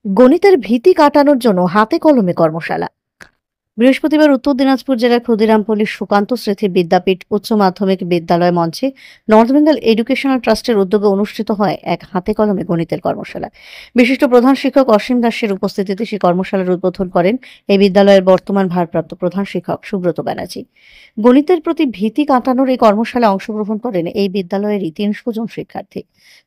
গণিতের ভীতি কাটানোর জন্য হাতে কলমে কর্মশালা। বৃহস্পতিবার উত্তর দিনাজপুর জেলার ক্ষুদিরামপল্লীর সুকান্ত স্মৃতি বিদ্যাপীঠ উচ্চ মাধ্যমিক বিদ্যালয় মঞ্চে নর্থ বেঙ্গল এডুকেশনাল ট্রাস্টের উদ্যোগে অনুষ্ঠিত হয় এক হাতে কলমে গণিতের কর্মশালা। বিশিষ্ট প্রধান শিক্ষক অসীম দাসের উপস্থিতিতে সেই কর্মশালার উদ্বোধন করেন এই বিদ্যালয়ের বর্তমান ভারপ্রাপ্ত প্রধান শিক্ষক সুব্রত ব্যানার্জি। গণিতের প্রতি ভীতি কাটানোর এই কর্মশালায় অংশগ্রহণ করেন এই বিদ্যালয়েরই ৩০০ জন শিক্ষার্থী।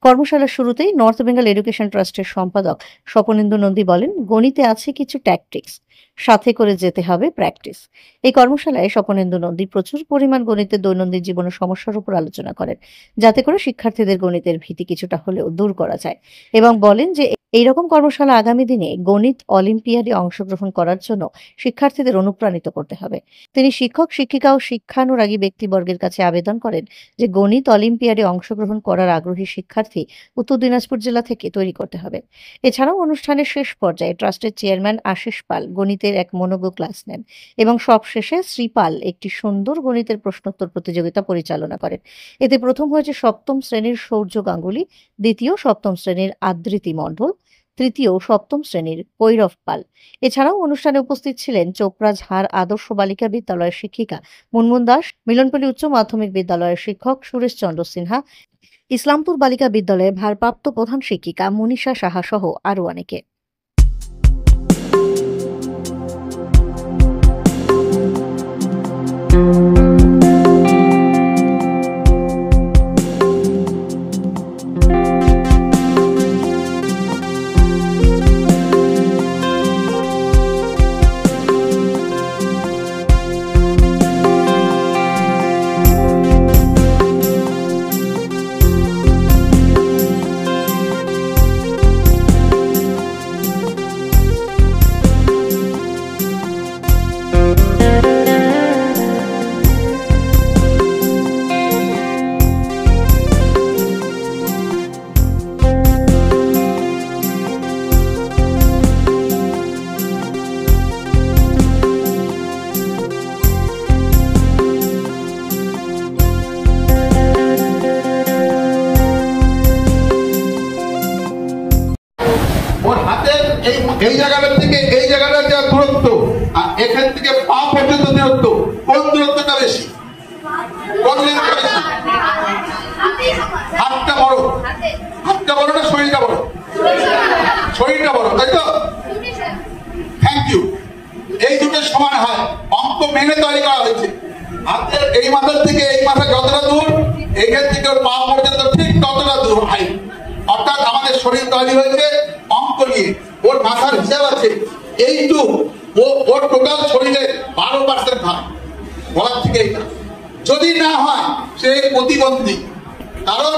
কর্মশালার শুরুতেই নর্থ বেঙ্গল এডুকেশন ট্রাস্টের সম্পাদক স্বপনেন্দু নন্দী বলেন, গণিতে আছে কিছু ট্যাকটিক্স, সাথে করে যেতে হবে প্র্যাকটিস। এই কর্মশালায় স্বপনেন্দু নন্দী প্রচুর পরিমাণ গণিতের দৈনন্দিন জীবনের সমস্যার উপর আলোচনা করেন, যাতে করে শিক্ষার্থীদের গণিতের ভীতি কিছুটা হলেও দূর করা যায়, এবং বলেন যে এইরকম কর্মশালা আগামী দিনে গণিত অলিম্পিয়াডে অংশগ্রহণ করার জন্য শিক্ষার্থীদের অনুপ্রাণিত করতে হবে। তিনি শিক্ষক, শিক্ষিকা ও শিক্ষানুরাগী ব্যক্তিবর্গের কাছে আবেদন করেন যে গণিত অলিম্পিয়াডে অংশগ্রহণ করার আগ্রহী শিক্ষার্থী উত্তর দিনাজপুর জেলা থেকে তৈরি করতে হবে। এছাড়াও অনুষ্ঠানের শেষ পর্যায়ে ট্রাস্টের চেয়ারম্যান আশিস পাল গণিতের এক মনোজ্ঞ ক্লাস নেন এবং সবশেষে শ্রীপাল একটি সুন্দর গণিতের প্রশ্নোত্তর প্রতিযোগিতা পরিচালনা করেন। এতে প্রথম হয়েছে সপ্তম শ্রেণীর সৌর্য গাঙ্গুলি, দ্বিতীয় সপ্তম শ্রেণীর আদৃতি মণ্ডল, তৃতীয় সপ্তম শ্রেণীর কৈরব পাল। এছাড়াও অনুষ্ঠানে উপস্থিত ছিলেন চোপড়া ঝাড় আদর্শ বালিকা বিদ্যালয়ের শিক্ষিকা মুনমুন দাস, মিলনপল্লী উচ্চ মাধ্যমিক বিদ্যালয়ের শিক্ষক সুরেশ চন্দ্র সিনহা, ইসলামপুর বালিকা বিদ্যালয়ের ভারপ্রাপ্ত প্রধান শিক্ষিকা মনীষা সাহা সহ আরও অনেকে। ওর হাতের এই জায়গাটা থেকে এই জায়গাটা যা দূরত্ব আর এখান থেকে পা পর্যন্ত দূরত্ব, কোন দূরত্বটা বেশি? কোন দূরত্বটা বেশি? হাতটা বড়, হাতটা বড় না শরীরটা বড়? শরীরটা বড়, তাই তো? Thank you. এই দুটো সমান হয়, অঙ্ক মেনে তৈরি করা হয়েছে। হাতের এই মাথার থেকে এই মাথা যতটা দূর, এখান থেকে ওর পা পর্যন্ত ঠিক ততটা দূর হয়। অর্থাৎ আমাদের শরীর তৈরি হয়েছে অঙ্ক নিয়ে। ওর মাথার হিসাব আছে এইটুক, ওর টোটাল শরীরে 12% ভাগ বলার থেকে এইটা। যদি না হয় সে প্রতিবন্ধী। কারণ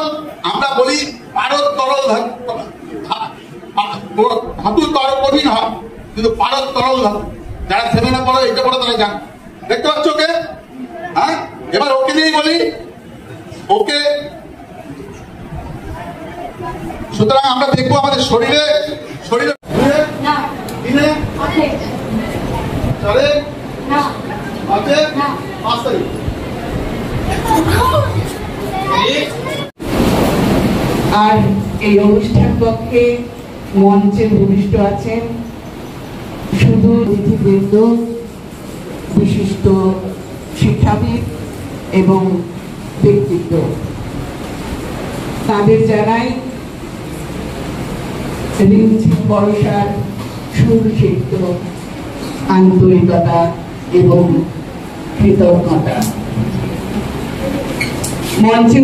আমরা বলি পারদ তরল ধাতু তরল কঠিন হয়, কিন্তু পারদ তরল ধাতু। যারা 7-এ পড়ে, এটা পড়ে তারা জান। দেখতে পাচ্ছ ওকে? হ্যাঁ, এবার ওকে নিয়েই বলি। ওকে, সুতরাং আমরা দেখবো আমাদের শরীরে আর এই অনুষ্ঠান পক্ষে মঞ্চে ভূমিষ্ঠ আছেন শুধু অতিথিবৃন্দ, বিশিষ্ট শিক্ষাবিদ এবং ব্যক্তিত্ব। তাদের জানাই রিমঝিম বর্ষার সুরসিক্ত আন্তরিকতা এবং কৃতজ্ঞতা। মঞ্চে